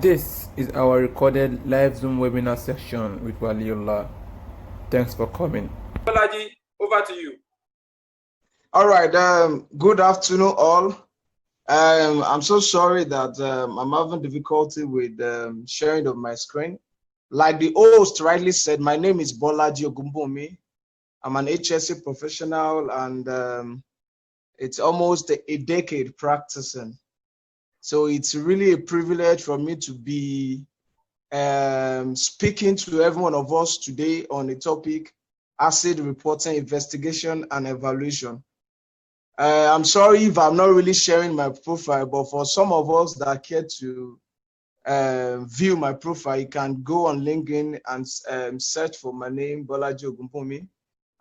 This is our recorded live Zoom webinar section with Waliullah. Thanks for coming. Bolaji, over to you. All right. Good afternoon, all. I'm so sorry that I'm having difficulty with sharing of my screen. Like the host rightly said, my name is Bolaji Ogunbunmi. I'm an HSC professional, and it's almost a decade practicing. So it's really a privilege for me to be speaking to every one of us today on the topic acid reporting, investigation, and evaluation. I'm sorry if I'm not really sharing my profile, but for some of us that care to view my profile, you can go on LinkedIn and search for my name, Bolaji Ogunbunmi.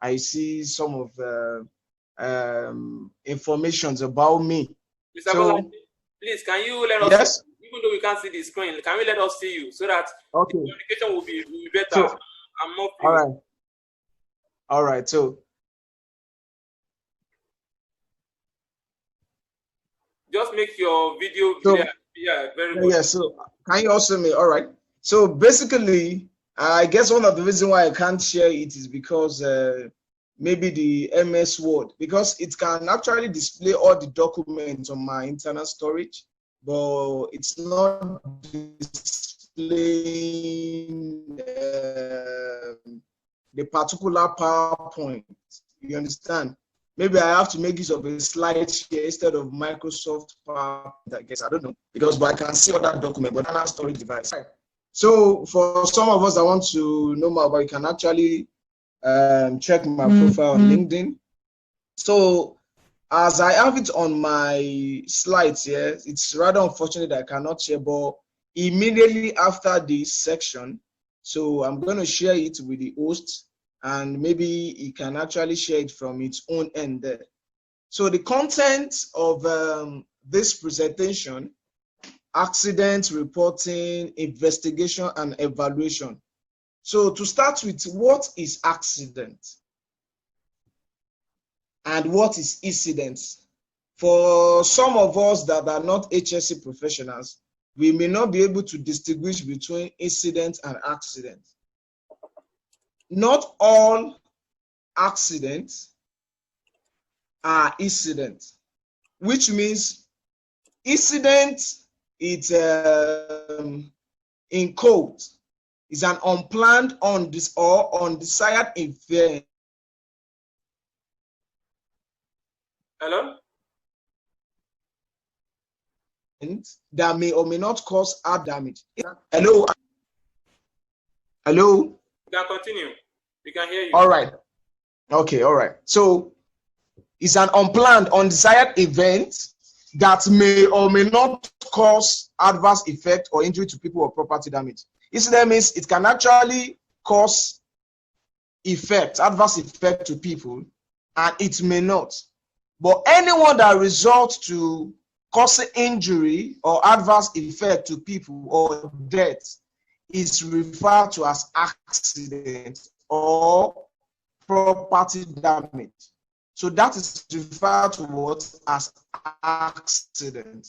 I see some of the informations about me. Mr. Bolaji, please, can you let us, yes? Even though we can't see the screen, can we let us see you so that okay. the communication will be better? So, I'm not all right. All right. So, just make your video clear. Yeah, very good. Yeah, so can you also me? All right. So basically, I guess one of the reasons why I can't share it is because maybe the MS Word, because it can actually display all the documents on my internal storage, but it's not displaying the particular PowerPoint. You understand? Maybe I have to make use of a slide share instead of Microsoft PowerPoint, I guess. I don't know. But I can see other document, but not storage device. So for some of us that want to know more about it, you can actually check my profile on LinkedIn. So as I have it on my slides here, it's rather unfortunate that I cannot share, but immediately after this section, so I'm going to share it with the host, and maybe he can actually share it from its own end there. So the content of this presentation, accident reporting, investigation, and evaluation. So to start with, what is accident? And what is incident? For some of us that are not HSC professionals, we may not be able to distinguish between incident and accident. Not all accidents are incidents, which means incident is in code is an unplanned or undesired event. Hello? That may or may not cause heart damage. Hello? Hello? You can continue. We can hear you. All right. Okay, all right. So it's an unplanned, undesired event that may or may not cause adverse effect or injury to people or property damage. Incident means it can actually cause adverse effect to people, and it may not. But anyone that results to causing injury or adverse effect to people or death is referred to as accident or property damage. So that is referred to what as accident.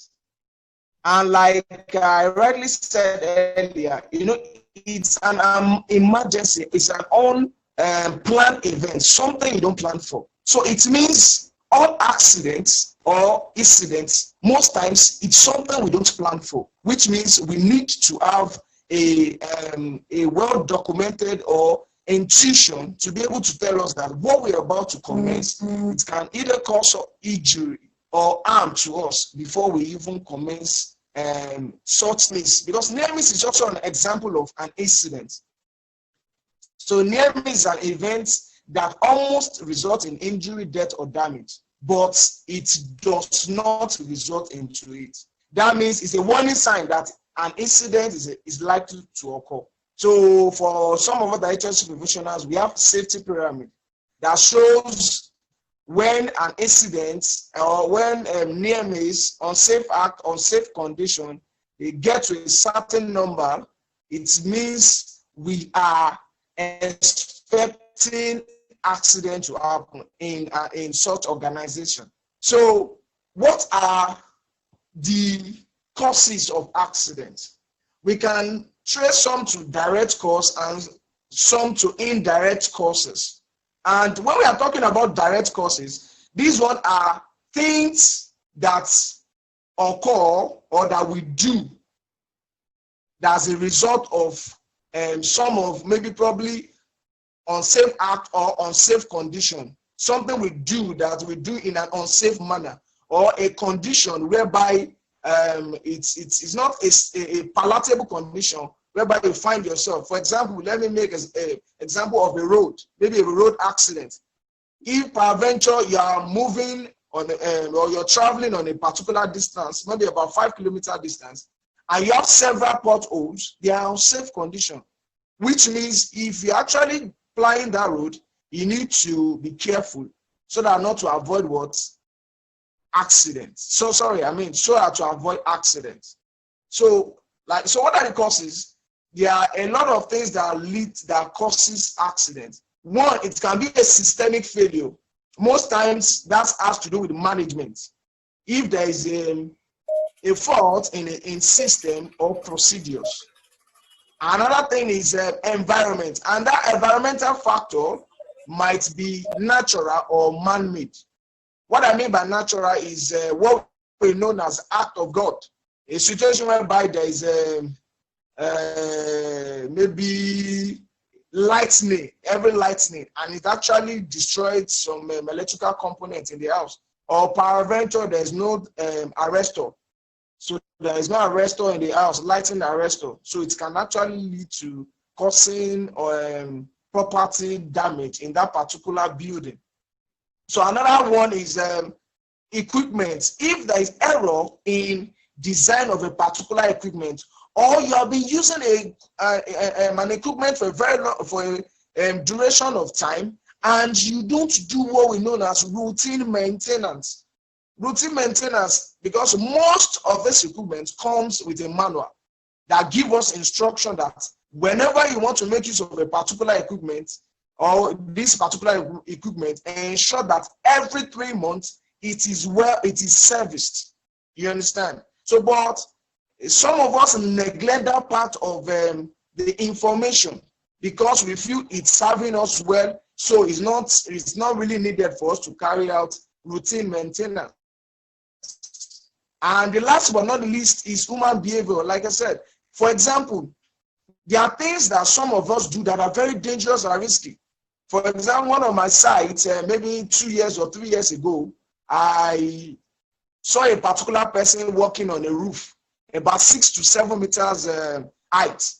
And like I rightly said earlier, it's an emergency, it's an unplanned event, something you don't plan for. So it means all accidents or incidents, most times it's something we don't plan for, which means we need to have a well-documented or intuition to be able to tell us that what we're about to commence, it can either cause injury or harm to us before we even commence such things. Because near miss is also an example of an incident. So near miss is an event that almost results in injury, death, or damage, but it does not result into it. That means it's a warning sign that an incident is likely to occur. So for some of us, the HSC professionals, we have safety pyramid that shows when an incident or when near miss, unsafe act, unsafe condition, they get to a certain number, it means we are expecting accident to happen in such organization. So what are the causes of accidents? we can trace some to direct cause and some to indirect causes. And when we are talking about direct causes, these ones are things that occur or that we do as a result of some of maybe probably unsafe act or unsafe condition. Something we do that we do in an unsafe manner, or a condition whereby it's not a palatable condition whereby you find yourself. For example, let me make an example of a road, maybe a road accident. If peradventure you are moving on or you're traveling on a particular distance, maybe about 5 kilometer distance, and you have several potholes, they are unsafe condition, which means if you're actually plying that road, you need to be careful so that not to avoid what? Accidents. So as to avoid accidents. So what are the causes? There are a lot of things that causes accidents. One, it can be a systemic failure. Most times that has to do with management. If there is a fault in system or procedures. Another thing is environment, and that environmental factor might be natural or man-made. What I mean by natural is what we know as act of God. A situation whereby there is maybe lightning, and it actually destroyed some electrical components in the house. Or peradventure, there's no arrestor. So there is no arrestor in the house, lightning arrestor. So it can actually lead to causing property damage in that particular building. So another one is equipment. If there is error in design of a particular equipment, or you have been using an equipment for a very long duration of time, and you don't do what we know as routine maintenance. Routine maintenance, because most of this equipment comes with a manual that gives us instruction that whenever you want to make use of a particular equipment or this particular equipment, ensure that every 3 months it is serviced. You understand? So, but some of us neglect that part of the information because we feel it's serving us well, so it's not really needed for us to carry out routine maintenance. And the last but not the least is human behavior. Like I said, for example, there are things that some of us do that are very dangerous and risky. For example, one of my sites, maybe 2 years or 3 years ago, I saw a particular person walking on a roof, about 6 to 7 meters height.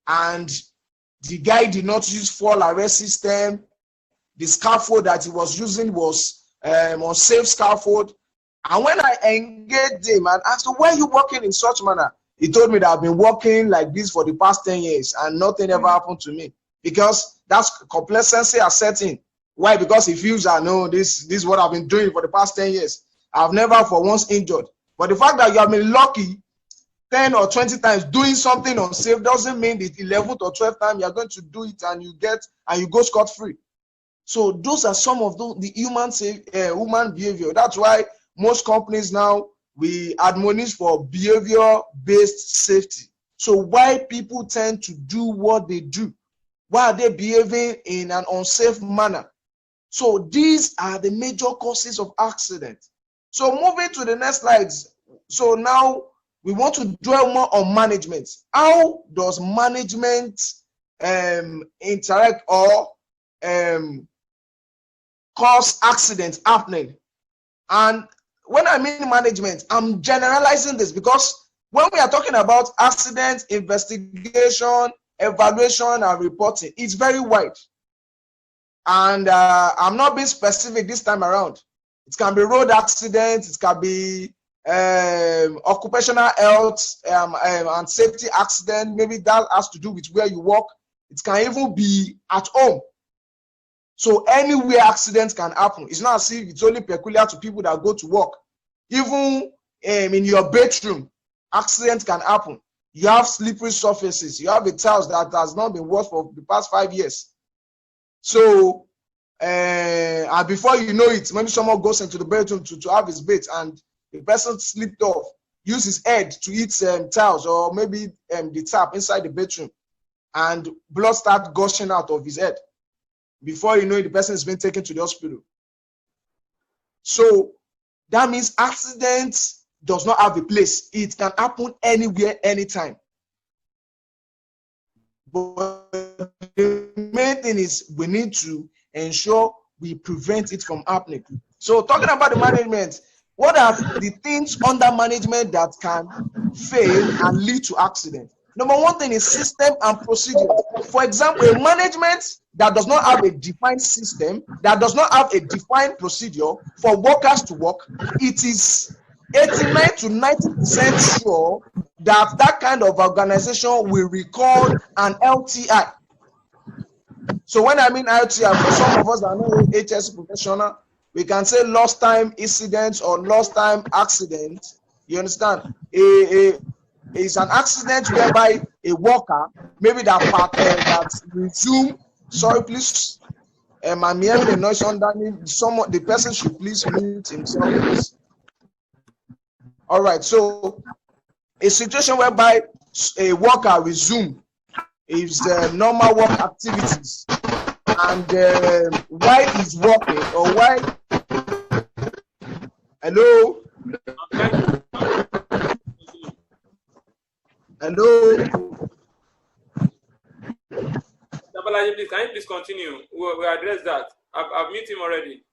And the guy did not use fall arrest system. The scaffold that he was using was unsafe scaffold. And when I engaged him and asked him, why are you working in such manner? He told me that I've been working like this for the past 10 years and nothing ever happened to me. Because that's complacency has set in. Why? Because he feels that, no, this is what I've been doing for the past 10 years. I've never for once injured. But the fact that you have been lucky 10 or 20 times doing something unsafe doesn't mean the 11th or 12th time you're going to do it and you go scot-free. So those are some of the human behavior. That's why most companies now, we admonish for behavior-based safety. So why people tend to do what they do? Why are they behaving in an unsafe manner? So these are the major causes of accident. So moving to the next slides. So now we want to dwell more on management. How does management interact or cause accidents happening? And when I mean management, I'm generalizing this because when we are talking about accident investigation, evaluation, and reporting, it's very wide. And I'm not being specific this time around. It can be road accidents, it can be occupational health and safety accident. Maybe that has to do with where you work. It can even be at home. So anywhere accidents can happen. It's not as if it's only peculiar to people that go to work. Even in your bedroom, accidents can happen. You have slippery surfaces. You have a tile that has not been washed for the past 5 years. So, and before you know it, maybe someone goes into the bedroom to have his bath and the person slipped off use his head to eat tiles or maybe the tap inside the bedroom, and blood start gushing out of his head. Before you know it, the person is being taken to the hospital. So that means accident does not have a place. It can happen anywhere, anytime. But the main thing is we need to ensure we prevent it from happening. So talking about the management, what are the things under management that can fail and lead to accident? Number one thing is system and procedure. For example, a management that does not have a defined system, that does not have a defined procedure for workers to work, it is 89 to 90% sure that that kind of organization will record an LTI. So when I mean LTI, for some of us that are not HS professional, we can say lost time incidents or lost time accident. You understand? It's an accident whereby a worker, maybe that resume. Sorry, please. I'm hearing a noise underneath. The person should please mute himself, please. All right. So a situation whereby a worker resume his normal work activities, and while he's working or while hello. Hello. Bolaji, please, can you please continue? We address that. I've muted him already.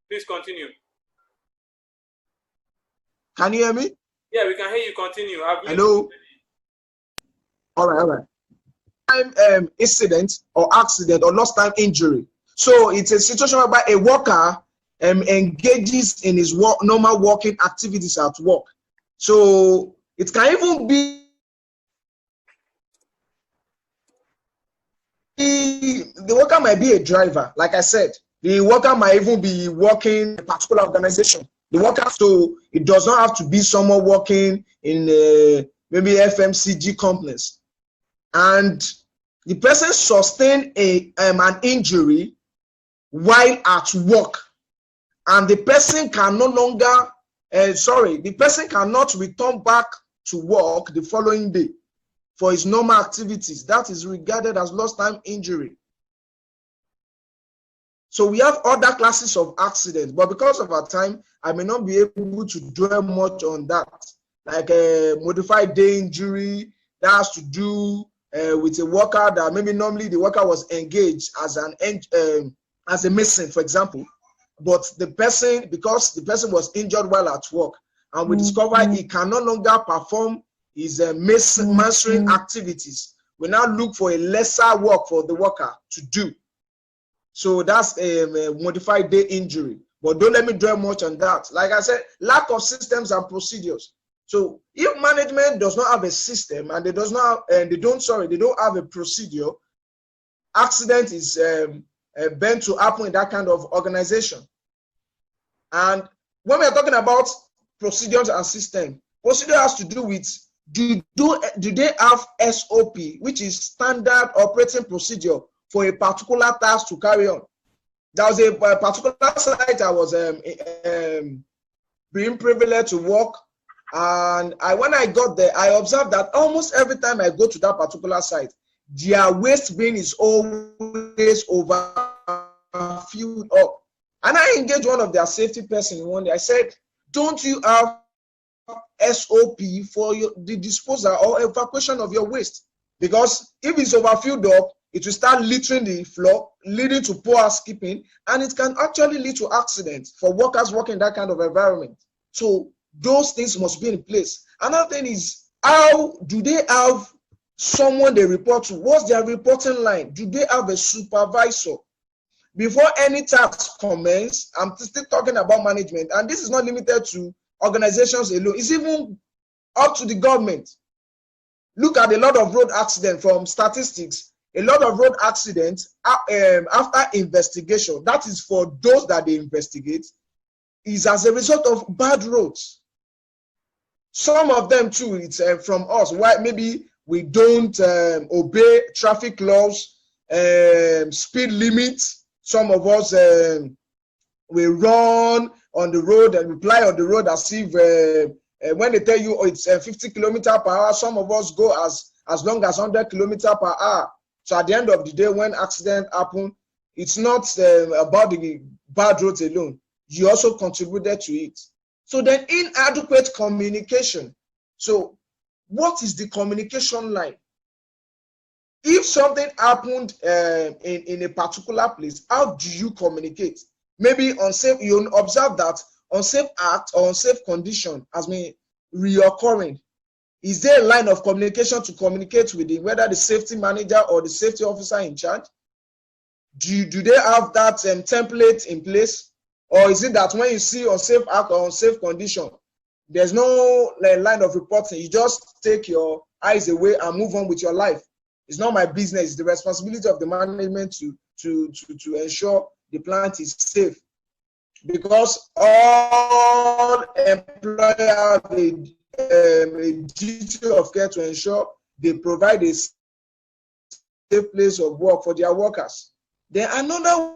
Please continue. Can you hear me? Yeah, we can hear you. Continue. Hello. All right. Time incident or accident or lost time injury. So it's a situation whereby a worker engages in his normal working activities at work. So it can even be the worker might be a driver, like I said. The worker might even be working in a particular organization. The worker, so it does not have to be someone working in maybe FMCG companies. And the person sustained an injury while at work, and the person can no longer, the person cannot return back to work the following day for his normal activities. That is regarded as lost time injury. So we have other classes of accidents, but because of our time, I may not be able to dwell much on that. Like a modified day injury, that has to do with a worker that maybe normally the worker was engaged as a mason, for example, but the person, because the person was injured while at work, and we discovered he can no longer perform his masonry activities, we now look for a lesser work for the worker to do. So that's a modified day injury. But don't let me dwell much on that. Like I said, lack of systems and procedures. So if management does not have a system and they don't have a procedure, accident is bound to happen in that kind of organization. And when we are talking about procedures and system, procedure has to do with do they have SOP, which is standard operating procedure for a particular task to carry on. There was a particular site I was being privileged to work, and when I got there, I observed that almost every time I go to that particular site, their waste bin is always overfilled up. And I engaged one of their safety person one day. I said, don't you have SOP for the disposal or evacuation of your waste? Because if it's overfilled up, it will start littering the floor, leading to poor housekeeping, and it can actually lead to accidents for workers working in that kind of environment. So those things must be in place. Another thing is, how do they have someone they report to? What's their reporting line? Do they have a supervisor? Before any task commence, I'm still talking about management, and this is not limited to organizations alone. It's even up to the government. Look at a lot of road accidents from statistics. A lot of road accidents after investigation, that is for those that they investigate, is as a result of bad roads. Some of them too, it's from us. Why? Maybe we don't obey traffic laws, speed limits. Some of us we run on the road and we fly on the road as if when they tell you, oh, it's 50 kilometers per hour, some of us go as long as 100 kilometers per hour. So at the end of the day, when accident happen, it's not about the bad roads alone. You also contributed to it. So then inadequate communication. So what is the communication line? If something happened in a particular place, how do you communicate? Maybe unsafe, you observe that unsafe act or unsafe condition has been reoccurring. Is there a line of communication to communicate with it, whether the safety manager or the safety officer in charge? Do they have that template in place? Or is it that when you see unsafe act or unsafe condition, there's no line of reporting? You just take your eyes away and move on with your life. It's not my business. It's the responsibility of the management to ensure the plant is safe. Because all employers have a duty of care to ensure they provide a safe place of work for their workers. Then another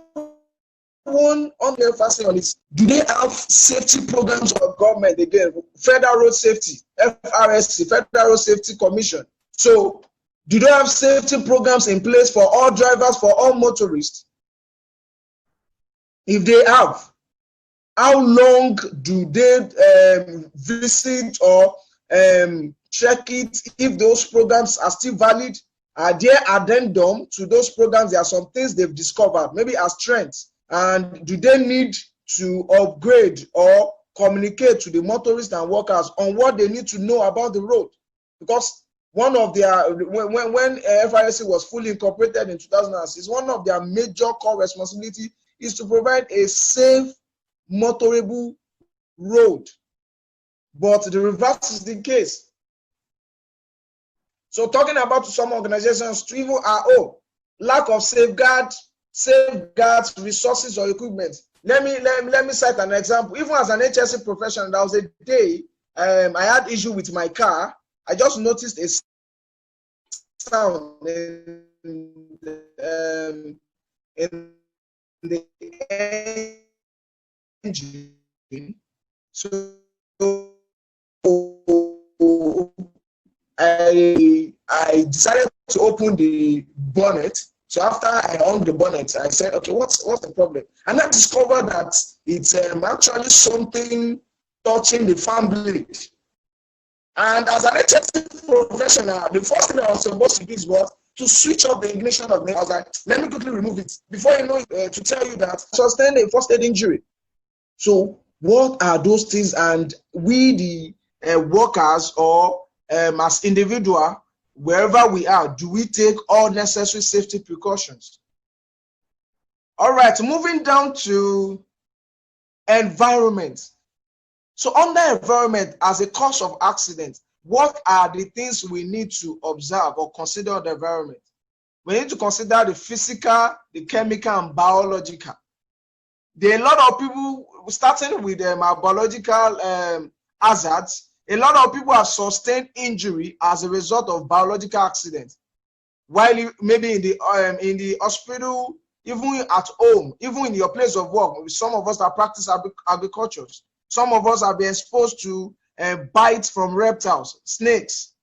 one on the emphasis on is, do they have safety programs of government? Again, Federal Road Safety, FRSC, Federal Road Safety Commission. So do they have safety programs in place for all drivers, for all motorists? If they have, how long do they visit or check it if those programs are still valid? Are there addendum to those programs? There are some things they've discovered, maybe as strengths. And do they need to upgrade or communicate to the motorists and workers on what they need to know about the road? Because one of their, when FRSC was fully incorporated in 2006, one of their major core responsibility is to provide a safe, motorable road. But the reverse is the case. So talking about some organizations to even our own lack of safeguards, resources or equipment. Let me cite an example. Even as an HSC professional, there was a day I had issue with my car. I just noticed a sound in the engine. So I decided to open the bonnet. So after I hung the bonnet, I said, okay, what's the problem? And I discovered that it's actually something touching the fan blade. And as an HSC professional, the first thing I was supposed to do was to switch off the ignition of the. I was like, let me quickly remove it. Before you know it, to tell you that I sustained a first aid injury. So what are those things? And we, the workers, or as individual, wherever we are, do we take all necessary safety precautions? All right, moving down to environment. So under environment, as a cause of accident, what are the things we need to observe or consider the environment? We need to consider the physical, the chemical, and biological. There are a lot of people, starting with biological hazards. A lot of people have sustained injury as a result of biological accidents. While maybe in the hospital, even at home, even in your place of work, some of us that practice agriculture, some of us have been exposed to bites from reptiles, snakes.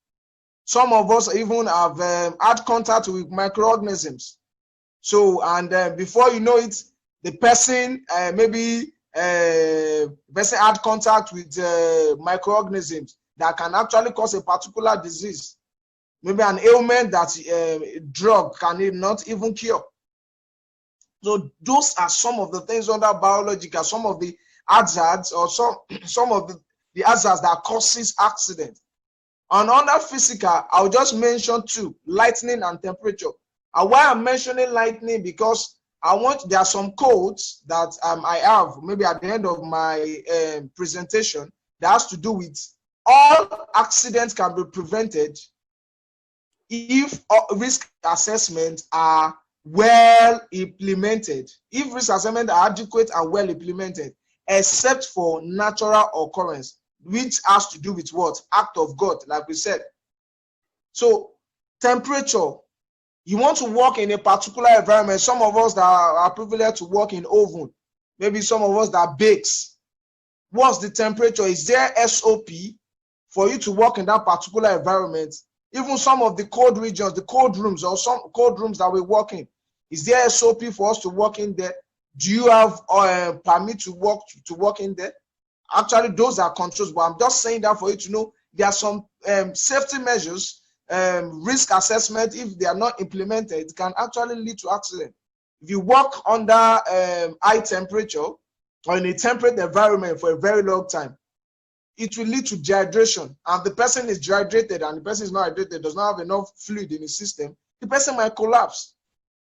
Some of us even have had contact with microorganisms. So, and before you know it, the person person had contact with microorganisms that can actually cause a particular disease, maybe an ailment that drug can not even cure. So those are some of the things under biological, some of the hazards, or some of the hazards that causes accident. And under physical, I'll just mention two: lightning and temperature. And why I'm mentioning lightning, because there are some codes that I have maybe at the end of my presentation that has to do with all accidents can be prevented if risk assessments are well implemented, if risk assessments are adequate and well implemented, except for natural occurrence, which has to do with what? Act of God, like we said. So temperature. You want to work in a particular environment. Some of us that are privileged to work in oven, maybe some of us that bakes. What's the temperature? Is there SOP for you to work in that particular environment? Even some of the cold regions, the cold rooms, or some cold rooms that we work in, is there a SOP for us to work in there? Do you have permit to work in there? Actually, those are controls, but I'm just saying that for you to know there are some safety measures, risk assessment. If they are not implemented, it can actually lead to accident. If you work under high temperature or in a temperate environment for a very long time, it will lead to dehydration. And the person is dehydrated and the person is not hydrated, does not have enough fluid in his system, the person might collapse.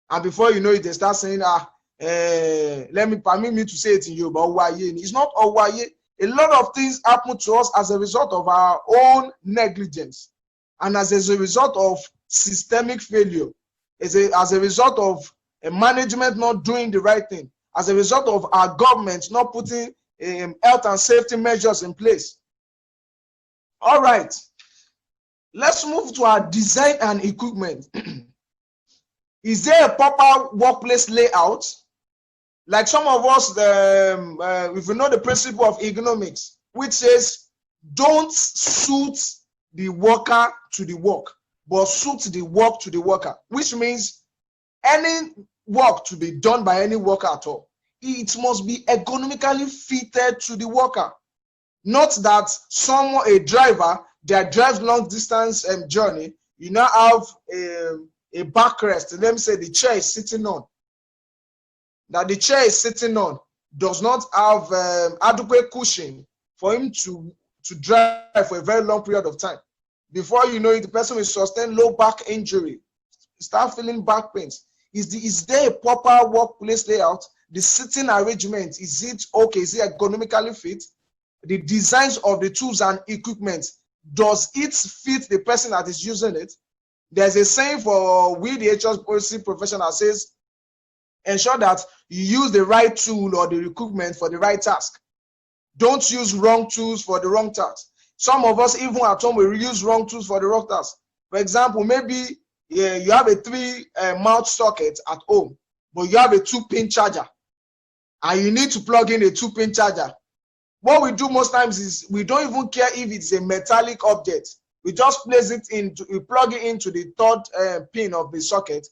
And before you know it, they start saying, permit me to say it in Yoruba, Owaye. It's not Owaye. A lot of things happen to us as a result of our own negligence and as a result of systemic failure, as a result of a management not doing the right thing, as a result of our government not putting health and safety measures in place. All right, let's move to our design and equipment. Is there a proper workplace layout? Like some of us, if you know the principle of ergonomics, which says don't suit the worker to the work, but suit the work to the worker, which means any work to be done by any worker at all, it must be ergonomically fitted to the worker. Not that a driver that drives long distance journey, you now have a backrest. Let me say the chair is sitting on. That the chair is sitting on does not have adequate cushion for him to drive for a very long period of time. Before you know it, the person will sustain low back injury, start feeling back pains. Is there a proper workplace layout? The sitting arrangement, is it okay? Is it ergonomically fit? The designs of the tools and equipment, does it fit the person that is using it? There's a saying for we, the HRC professional, says, ensure that you use the right tool or the equipment for the right task. Don't use wrong tools for the wrong task. Some of us, even at home, we use wrong tools for the wrong task. For example, maybe you have a 3-mount socket at home, but you have a 2-pin charger, and you need to plug in a 2-pin charger. What we do most times is we don't even care if it's a metallic object. We just place it into, we plug it into the 3rd pin of the socket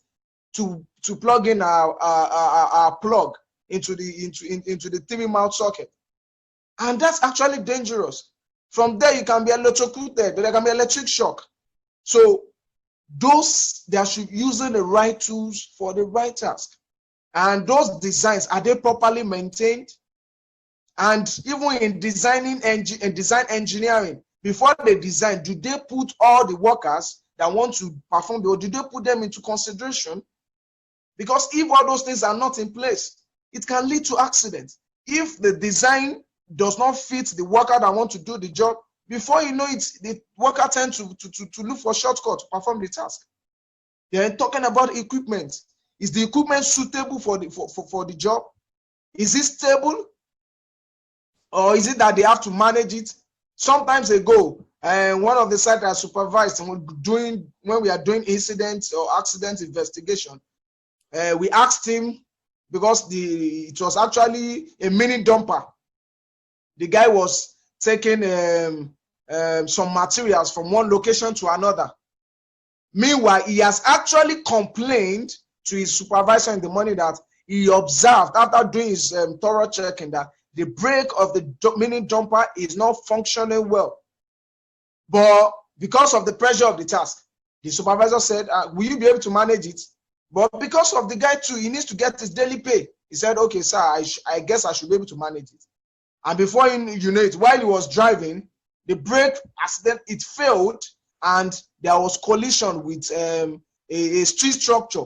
to plug in our plug into the 3-mount socket, and that's actually dangerous. From there, you can be electrocuted. There can be electric shock. So they should using the right tools for the right task. And those designs, are they properly maintained? And even in design engineering, before they design, do they put all the workers that want to perform, or do they put them into consideration? Because if all those things are not in place, it can lead to accidents. If the design does not fit the worker that want to do the job, before you know it, the worker tends to look for shortcut to perform the task. They're talking about equipment. Is the equipment suitable for the job? Is it stable? Or is it that they have to manage it? Sometimes ago, one of the sites I supervised, when we are doing incidents or accident investigation, we asked him, because it was actually a mini dumper. The guy was taking some materials from one location to another. Meanwhile, he has actually complained to his supervisor in the morning that he observed, after doing his thorough checking, that the brake of the mini dumper is not functioning well. But because of the pressure of the task, the supervisor said, will you be able to manage it? But because of the guy too, he needs to get his daily pay. He said, okay, sir, I guess I should be able to manage it. And before you know it, while he was driving, the brake accident, it failed, and there was collision with a street structure.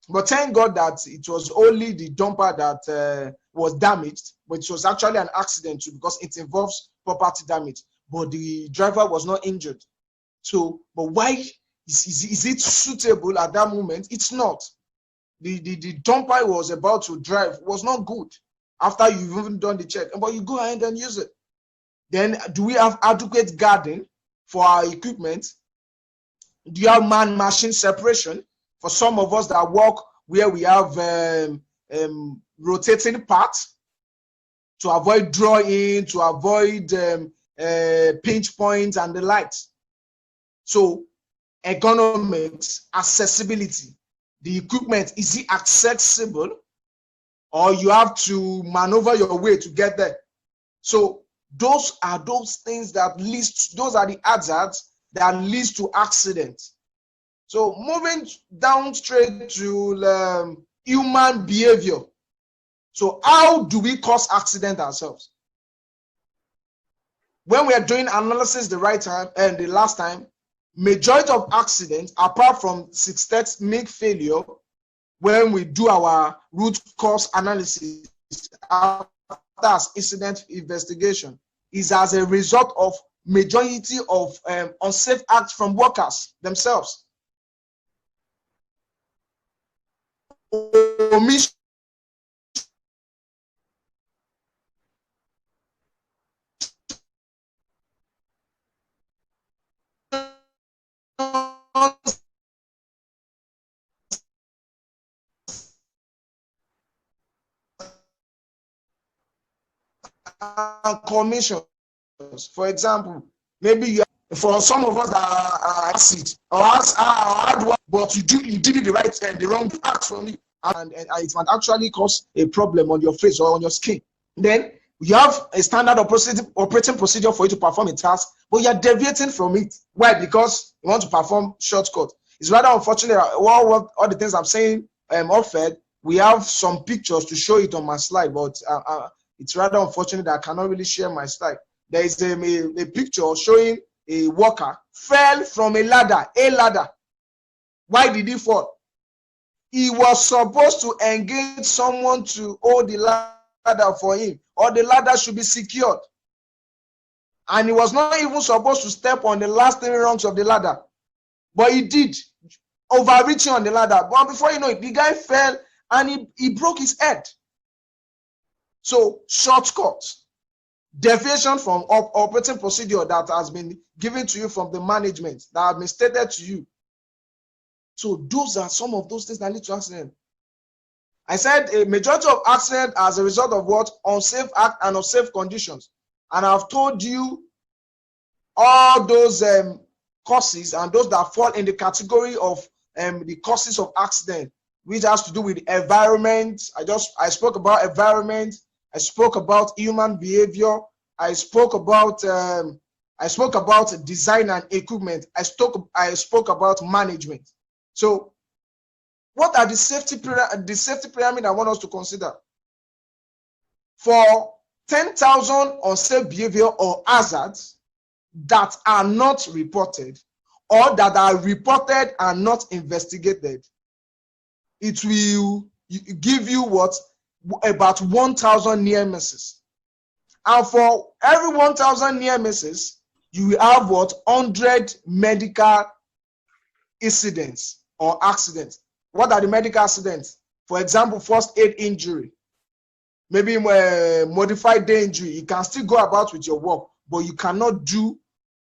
But thank God that it was only the dumper that was damaged, but it was actually an accident too, because it involves property damage. But the driver was not injured. So, but why is it suitable at that moment? It's not. The dumper was about to drive was not good after you've even done the check, but you go ahead and use it. Then, do we have adequate guarding for our equipment? Do you have man-machine separation? For some of us that work where we have rotating parts, to avoid drawing, to avoid pinch points, and the likes. So economics, accessibility, the equipment, is it accessible, or you have to maneuver your way to get there? So those are those things that those are the hazards that leads to accidents. So moving down straight to human behavior. So how do we cause accident ourselves? When we are doing analysis the right time and the last time, majority of accidents, apart from systemic failure, when we do our root cause analysis after incident investigation, is as a result of majority of unsafe acts from workers themselves. Omission and commissions. For example, maybe you, for some of us that are acid or hard work, but you did it the right and the wrong act from you, and it might actually cause a problem on your face or on your skin. Then you have a standard operating procedure for you to perform a task, but you're deviating from it. Why? Because you want to perform shortcut. It's rather unfortunate. All the things I'm saying offered, we have some pictures to show it on my slide, but it's rather unfortunate that I cannot really share my slide. There is a picture showing a worker fell from a ladder. Why did he fall? He was supposed to engage someone to hold the ladder for him, or the ladder should be secured. And he was not even supposed to step on the last 3 rungs of the ladder, but he did, overreaching on the ladder. But before you know it, the guy fell and he broke his head. So shortcuts, deviation from operating procedure that has been given to you from the management, that have been stated to you. So those are some of those things that lead to accident. I said a majority of accident as a result of what? Unsafe act and unsafe conditions. And I've told you all those causes and those that fall in the category of the causes of accident, which has to do with environment. I spoke about environment. I spoke about human behavior. I spoke about design and equipment. I spoke about management. So what are the safety pyramid I want us to consider? For 10,000 unsafe behavior or hazards that are not reported, or that are reported and not investigated, it will give you what? About 1,000 near misses. And for every 1,000 near misses, you will have what? 100 medical incidents or accidents. What are the medical accidents? For example, first aid injury, maybe modified day injury. You can still go about with your work, but you cannot do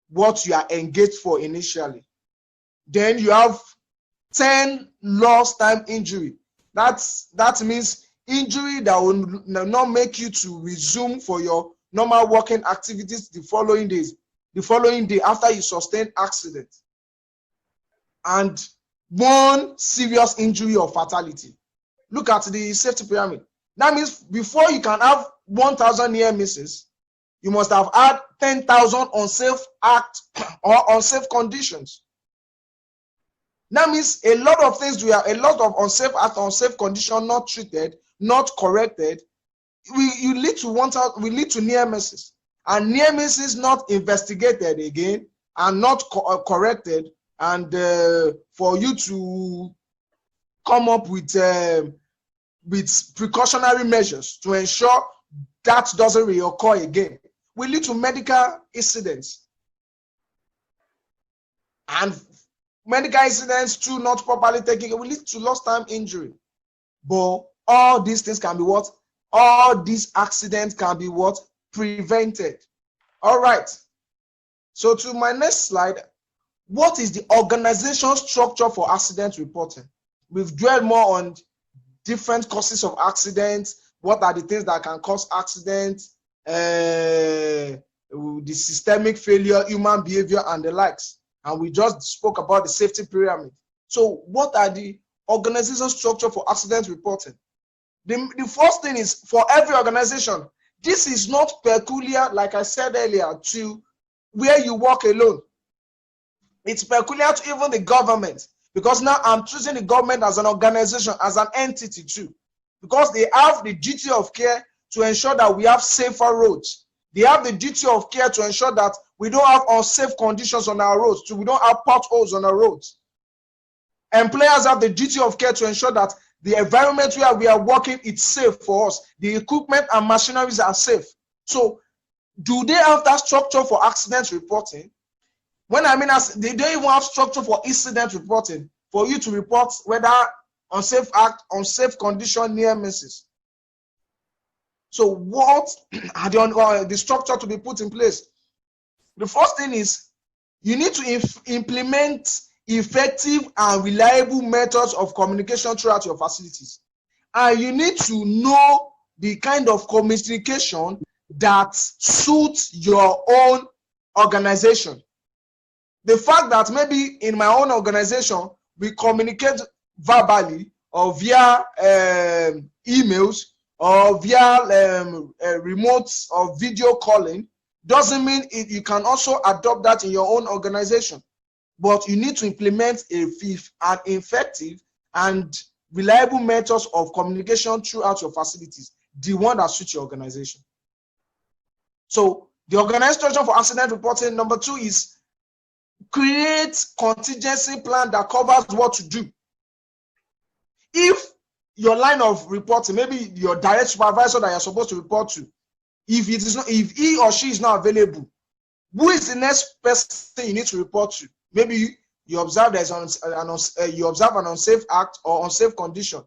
what you are engaged for initially. Then you have 10 lost time injury. That means injury that will not make you to resume for your normal working activities the following day after you sustain accident. And one serious injury or fatality. Look at the safety pyramid. That means before you can have 1,000 near misses, you must have had 10,000 unsafe acts or unsafe conditions. That means a lot of things, a lot of unsafe acts, unsafe conditions not treated, not corrected, will lead to near misses. And near misses not investigated again and not corrected, and for you to come up with precautionary measures to ensure that doesn't reoccur again, will lead to medical incidents. And medical incidents too not properly taken will lead to lost time injury. But all these things can be what? All these accidents can be what? Prevented. All right. So to my next slide, what is the organization structure for accident reporting? We've dwelled more on different causes of accidents. What are the things that can cause accidents? the systemic failure, human behavior, and the likes. And we just spoke about the safety pyramid. So what are the organization structure for accident reporting? The first thing is, for every organization, this is not peculiar, like I said earlier, to where you work alone. It's peculiar to even the government, because now I'm choosing the government as an organization, as an entity too, because they have the duty of care to ensure that we have safer roads. They have the duty of care to ensure that we don't have unsafe conditions on our roads, so we don't have potholes on our roads. Employers have the duty of care to ensure that the environment where we are working is safe for us. The equipment and machineries are safe. So do they have that structure for accident reporting? When I mean, they don't even have structure for incident reporting, for you to report whether unsafe act, unsafe condition, near misses. So what are the structure to be put in place? The first thing is, you need to implement effective and reliable methods of communication throughout your facilities. And you need to know the kind of communication that suits your own organization. The fact that maybe in my own organization, we communicate verbally or via emails or via remote or video calling doesn't mean you can also adopt that in your own organization. But you need to implement an effective and reliable methods of communication throughout your facilities, the one that suits your organization. So the organization for accident reporting, number 2, is create contingency plan that covers what to do. If your line of reporting, maybe your direct supervisor that you're supposed to report to, if he or she is not available, who is the next person you need to report to? Maybe you observe there's an unsafe act or unsafe condition.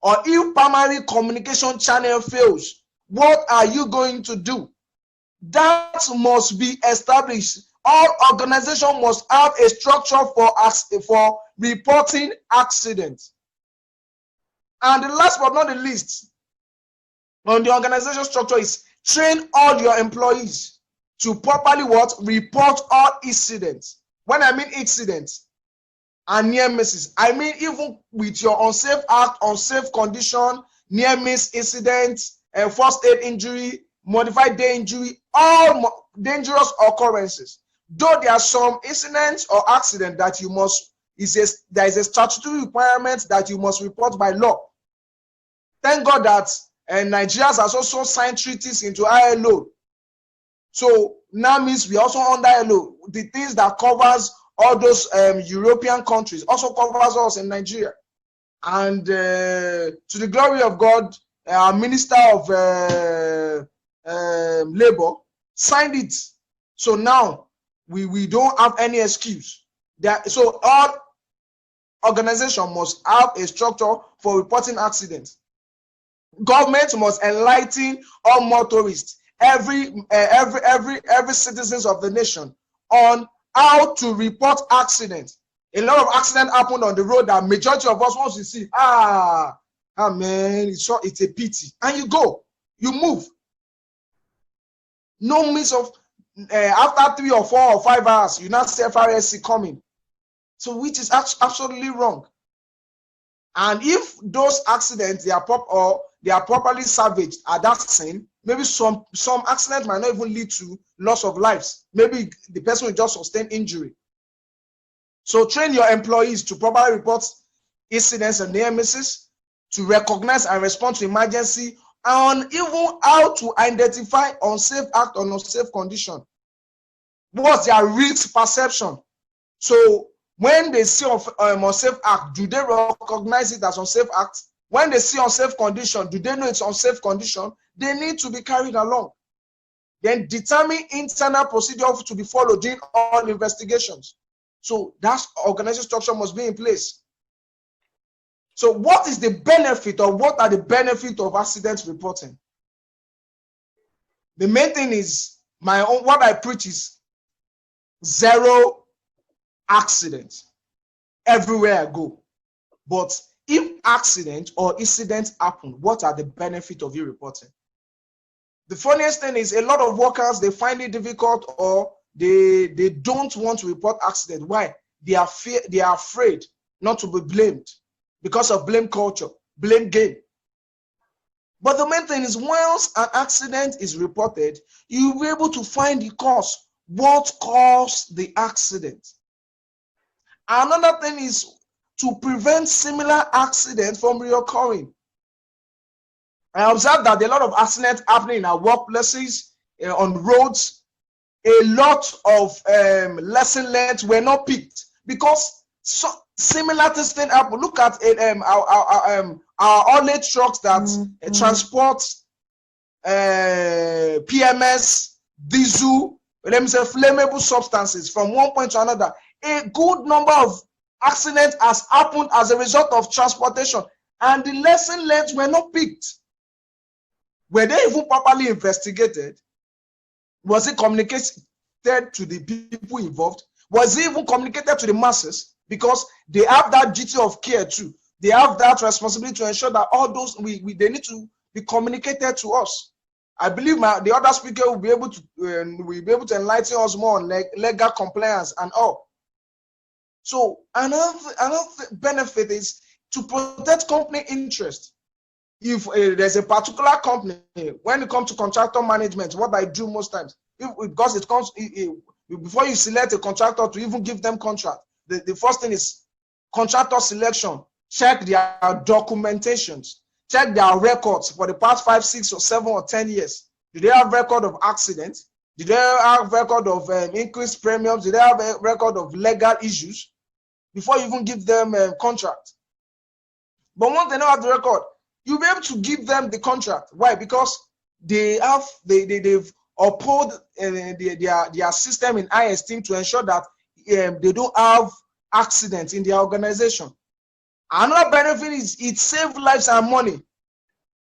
Or if primary communication channel fails, what are you going to do? That must be established. All organizations must have a structure for reporting accidents. And the last but not the least on the organization structure is train all your employees to properly report all incidents. When I mean incidents and near misses, I mean even with your unsafe act, unsafe condition, near miss incidents, first aid injury, modified day injury, all dangerous occurrences. Though there are some incidents or accidents that you must, there is a statutory requirement that you must report by law. Thank God that Nigeria has also signed treaties into ILO. So now means we also under ILO. The things that covers all those European countries also covers us in Nigeria. And to the glory of God, our Minister of Labor signed it. So now we don't have any excuse. So all organizations must have a structure for reporting accidents. Government must enlighten all motorists, every citizens of the nation, on how to report accidents. A lot of accidents happen on the road that majority of us, once you see, man, it's a pity, and you move. No means of after 3 or 4 or 5 hours, you now see FRSC coming. So which is absolutely wrong. And if those accidents they are properly salvaged at that scene, maybe some accidents might not even lead to loss of lives. Maybe the person will just sustain injury. So train your employees to properly report incidents and near misses, to recognize and respond to emergency, and even how to identify unsafe act or unsafe condition. What's their risk perception? So when they see unsafe act, do they recognize it as unsafe act? When they see unsafe condition, do they know it's unsafe condition? They need to be carried along. Then determine internal procedure to be followed during all investigations. So that organization structure must be in place. So what is the benefit, or what are the benefits of accident reporting? The main thing is, what I preach is zero accidents everywhere I go. But if accident or incidents happen, what are the benefits of you reporting? The funniest thing is a lot of workers, they find it difficult, or they don't want to report accident. Why? They are afraid not to be blamed because of blame culture, blame game. But the main thing is, once an accident is reported, you'll be able to find the cause. What caused the accident? Another thing is to prevent similar accidents from reoccurring. I observed that a lot of accidents happening in our workplaces, on roads. A lot of lesson learned were not picked because similar things happen. Look at our haulage trucks that transport PMS, diesel, let me say flammable substances from one point to another. A good number of accidents has happened as a result of transportation, and the lesson learned were not picked. Were they even properly investigated? Was it communicated to the people involved? Was it even communicated to the masses? Because they have that duty of care too. They have that responsibility to ensure that all those they need to be communicated to us. I believe the other speaker will be able to enlighten us more on legal compliance and all. So another benefit is to protect company interest. If there's a particular company, when it comes to contractor management, what I do most times, because it comes before you select a contractor to even give them contract, the first thing is contractor selection. Check their documentations, check their records for the past 5, 6, or 7 or 10 years. Do they have record of accidents? Do they have record of increased premiums? Do they have a record of legal issues before you even give them a contract? But once they don't have the record, you'll be able to give them the contract. Why? Because they've upheld their system in high esteem to ensure that they don't have accidents in their organization. Another benefit is it saves lives and money.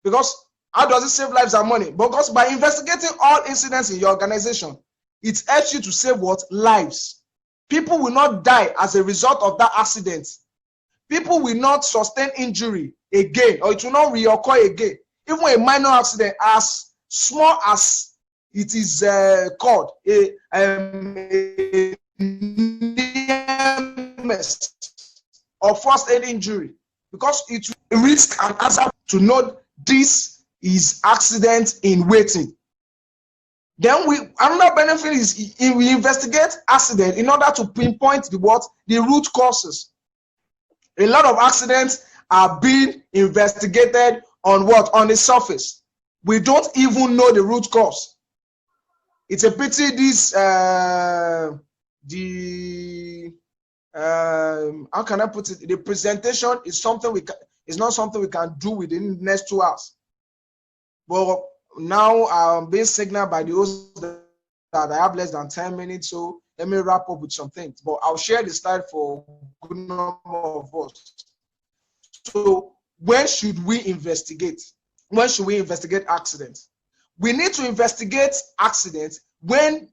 Because how does it save lives and money? Because by investigating all incidents in your organization, it helps you to save what? Lives. People will not die as a result of that accident. People will not sustain injury again, or it will not reoccur again. Even a minor accident, as small as it is called, a near-miss or first aid injury, because it will risk and hazard to know this is accident in waiting. Then another benefit is we investigate accident in order to pinpoint the root causes. A lot of accidents are being investigated on the surface. We don't even know the root cause. It's a pity this how can I put it? The presentation is something it's not something we can do within the next 2 hours. But now I'm being signaled by the host that I have less than 10 minutes, so let me wrap up with some things. But I'll share the slide for a good number of us. So when should we investigate? When should we investigate accidents? We need to investigate accidents when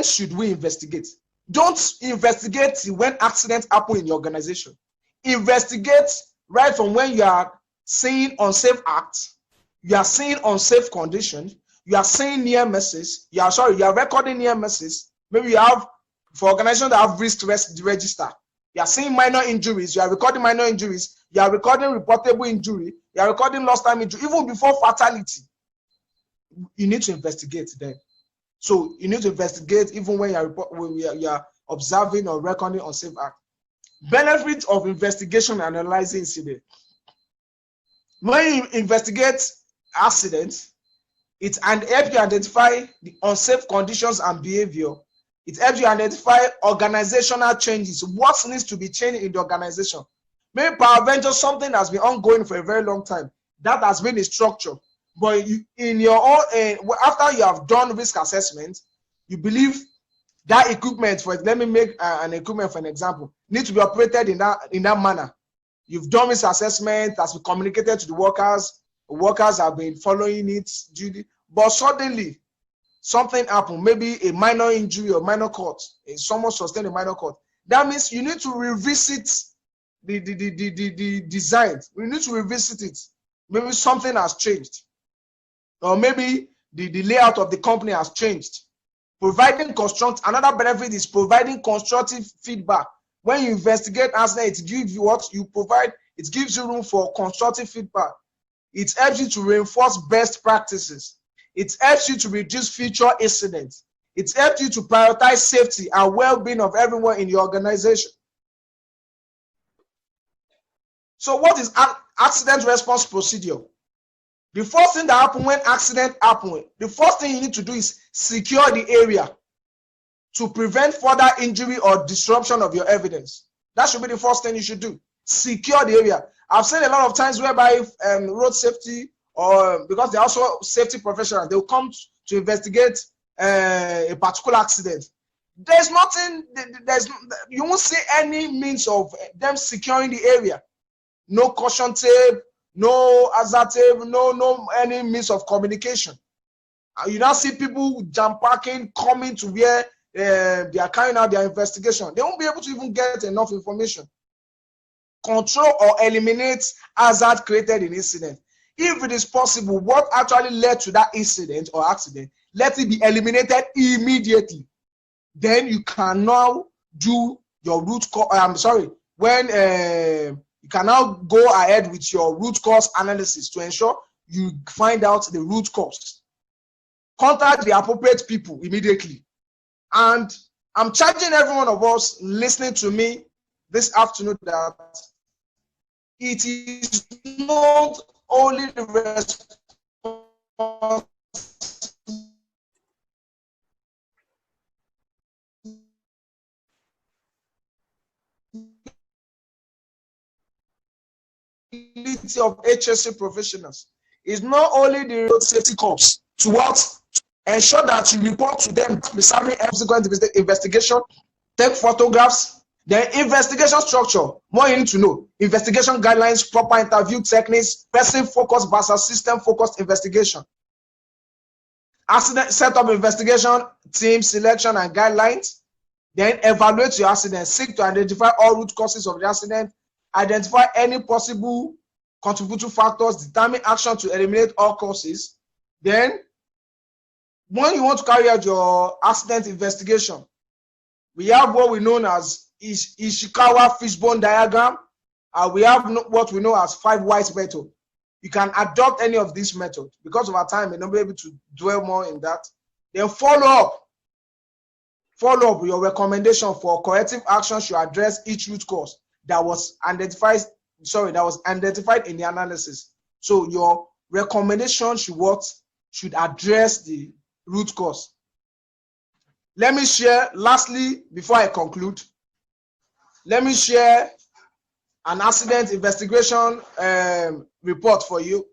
should we investigate? Don't investigate when accidents happen in your organization. Investigate right from when you are seeing unsafe acts, you are seeing unsafe conditions, you are seeing near misses, you are recording near misses. Maybe you have, for organizations that have risk register, you are seeing minor injuries, you are recording minor injuries, you are recording reportable injury, you are recording lost time injury, even before fatality. You need to investigate them. So you need to investigate even when you are observing or recording unsafe act. Benefits of investigation and analyzing incident. When you investigate accidents, it helps you identify the unsafe conditions and behavior. It helps you identify organizational changes. What needs to be changed in the organization? Maybe peradventure something has been ongoing for a very long time. That has been a structure. But in your own, after you have done risk assessment, you believe that equipment, let me make an equipment for an example, needs to be operated in that manner. You've done risk assessment, has been communicated to the workers. The workers have been following it, but suddenly something happened, maybe a minor injury or minor cut, someone sustained a minor cut. That means you need to revisit the design. We need to revisit it. Maybe something has changed. or maybe the layout of the company has changed. Providing another benefit is providing constructive feedback. When you investigate accident, it gives you what you provide. It gives you room for constructive feedback. It helps you to reinforce best practices. It helps you to reduce future incidents. It helps you to prioritize safety and well-being of everyone in your organization. So what is accident response procedure? The first thing that happens when accident happens, the first thing you need to do is secure the area to prevent further injury or disruption of your evidence. That should be the first thing you should do. Secure the area. I've seen a lot of times whereby road safety, or because they're also safety professionals, they'll come to investigate a particular accident. There's nothing, you won't see any means of them securing the area. No caution tape, no hazard tape, no any means of communication. You now see people jump parking, coming to where they are carrying out their investigation. They won't be able to even get enough information. Control or eliminate hazard created in incident. If it is possible, what actually led to that incident or accident, let it be eliminated immediately. Then you can now do your root cause. When you can now go ahead with your root cause analysis to ensure you find out the root cause. Contact the appropriate people immediately. And I'm charging every one of us listening to me this afternoon that it is not only the responsibility of HSC professionals, is not only the road safety corps to what? Ensure that you report to them preserving subsequent investigation, take photographs, then investigation structure. More you need to know: investigation guidelines, proper interview techniques, person focused versus system focused investigation, accident setup, investigation team selection and guidelines. Then evaluate your accident. Seek to identify all root causes of the accident. Identify any possible contributing factors. Determine action to eliminate all causes. Then, when you want to carry out your accident investigation, we have what we know as Ishikawa fishbone diagram, and we have what we know as 5 whys method. You can adopt any of these methods. Because of our time, we're not able to dwell more in that. Then follow up your recommendation for corrective actions to address each root cause that was identified in the analysis. So your recommendation should address the root cause. Let me share, lastly, before I conclude, let me share an accident investigation report for you.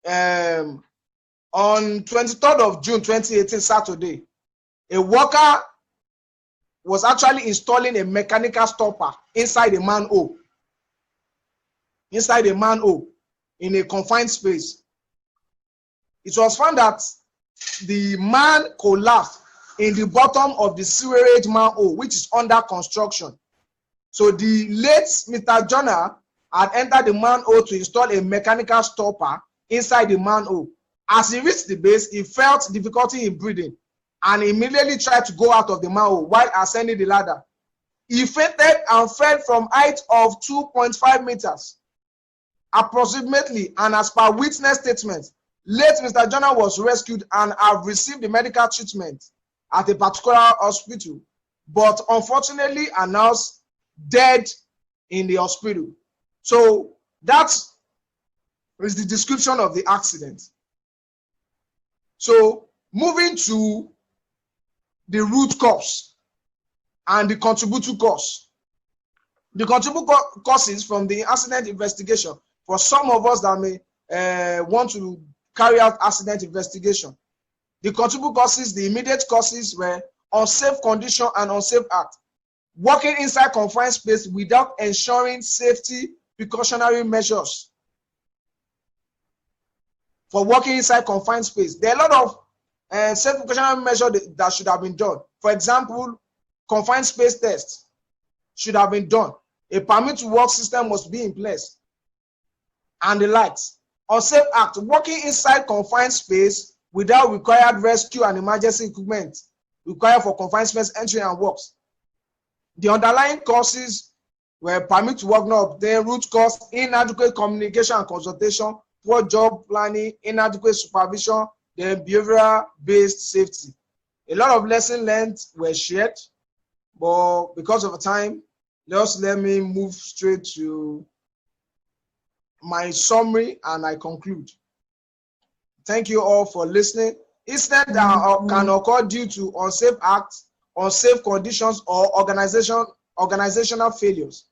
On 23rd of June 2018, Saturday, a worker was actually installing a mechanical stopper inside a manhole. Inside a manhole in a confined space. It was found that the man collapsed in the bottom of the sewerage manhole, which is under construction. So the late Mr. Jonah had entered the manhole to install a mechanical stopper inside the manhole. As he reached the base, he felt difficulty in breathing and immediately tried to go out of the manhole while ascending the ladder. He fainted and fell from height of 2.5 meters approximately, and as per witness statement, late Mr. Jonah was rescued and have received the medical treatment at a particular hospital, but unfortunately announced dead in the hospital. So that is the description of the accident. So moving to the root cause and the contributing cause. The contributing causes from the accident investigation, for some of us that may want to carry out accident investigation, the contributing causes, the immediate causes were unsafe condition and unsafe act. Working inside confined space without ensuring safety precautionary measures. For working inside confined space, there are a lot of safe precautionary measures that should have been done. For example, confined space tests should have been done. A permit to work system must be in place, and the likes. Unsafe act, working inside confined space without required rescue and emergency equipment required for confined space entry and works. The underlying causes were permit to work not obtained, root cause, inadequate communication and consultation, poor job planning, inadequate supervision, then behavioral-based safety. A lot of lessons learned were shared, but because of the time, just let me move straight to my summary and I conclude. Thank you all for listening. Incidents that can occur due to unsafe acts, unsafe conditions, or organizational failures.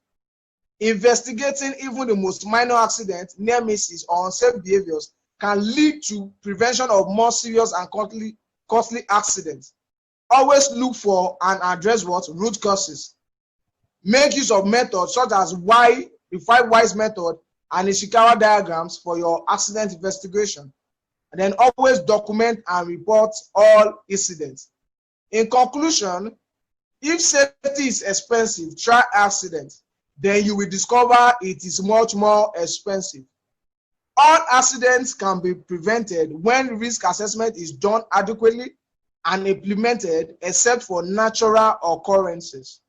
Investigating even the most minor accidents, near misses, or unsafe behaviors can lead to prevention of more serious and costly accidents. Always look for and address what? Root causes. Make use of methods such as the 5 whys method and Ishikawa diagrams for your accident investigation. And then always document and report all incidents. In conclusion, if safety is expensive, try accident. Then you will discover it is much more expensive. All accidents can be prevented when risk assessment is done adequately and implemented except for natural occurrences.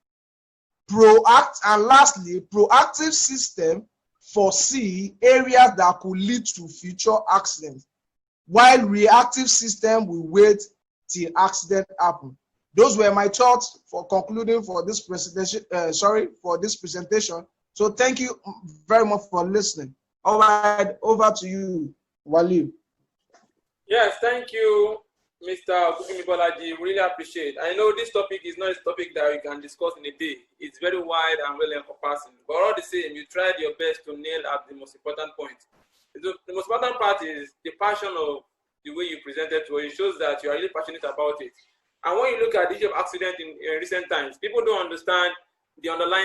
And lastly, proactive system foresee areas that could lead to future accidents, while reactive system will wait till accident happen. Those were my thoughts for concluding for this presentation. So thank you very much for listening. All right, over to you, Wali. Yes, thank you, Mr. Ogunbunmi Bolaji. Really appreciate. I know this topic is not a topic that we can discuss in a day. It's very wide and well encompassing. But all the same, you tried your best to nail at the most important point. The most important part is the passion of the way you presented to it. It shows that you are really passionate about it. And when you look at the issue of accident in recent times, people don't understand the underlying